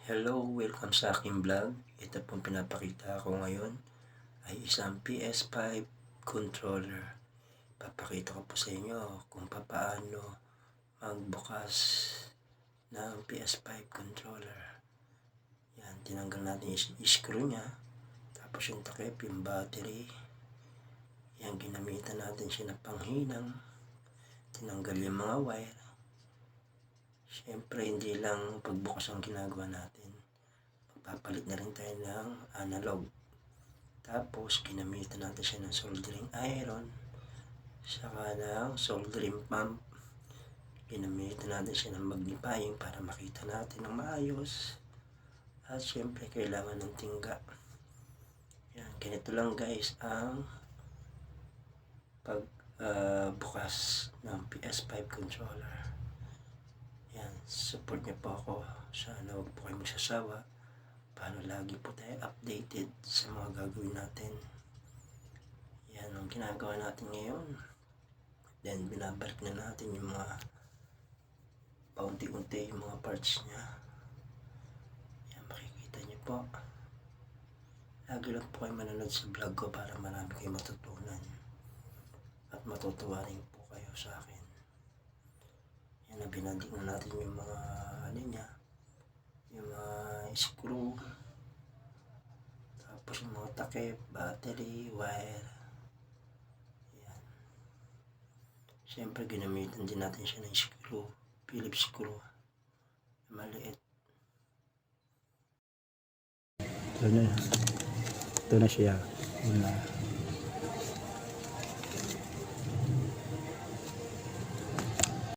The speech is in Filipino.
Hello, welcome sa aking vlog. Ito pong pinapakita ko ngayon ay isang PS5 controller. Papakita ko po sa inyo kung paano magbukas ng PS5 controller. Yan, tinanggal natin yung screw nya, tapos yung takip, yung battery. Yan, ginamitan natin siya na panghinang. Tinanggal yung mga wire. Siyempre, hindi lang pagbukas ang ginagawa natin. Magpapalit na rin tayo ng analog. Tapos, ginamitan natin siya ng soldering iron, saka ng soldering pump. Ginamitan natin siya ng magnifying para makita natin ng maayos. At siyempre, kailangan ng tingga. Yan, ganito lang guys ang pagbukas ng PS5 controller. Yan, support niyo po ako. Sana huwag po kayo magsasawa para lagi po tayo updated sa mga gagawin natin. Yan ang ginagawa natin ngayon. Then, binabalik na natin yung mga paunti-unti yung mga parts niya. Yan, makikita niyo po. Lagi lang po kayo manonood sa vlog ko para marami kayo matutunan. At matutuwa rin po kayo sa akin. Yan, binandik na natin yung mga ano niya, yung mga screw, tapos yung mga takip, battery, wire. Yan. Siyempre ginamitan din natin siya ng screw, Phillips screw, maliit. Ito na siya.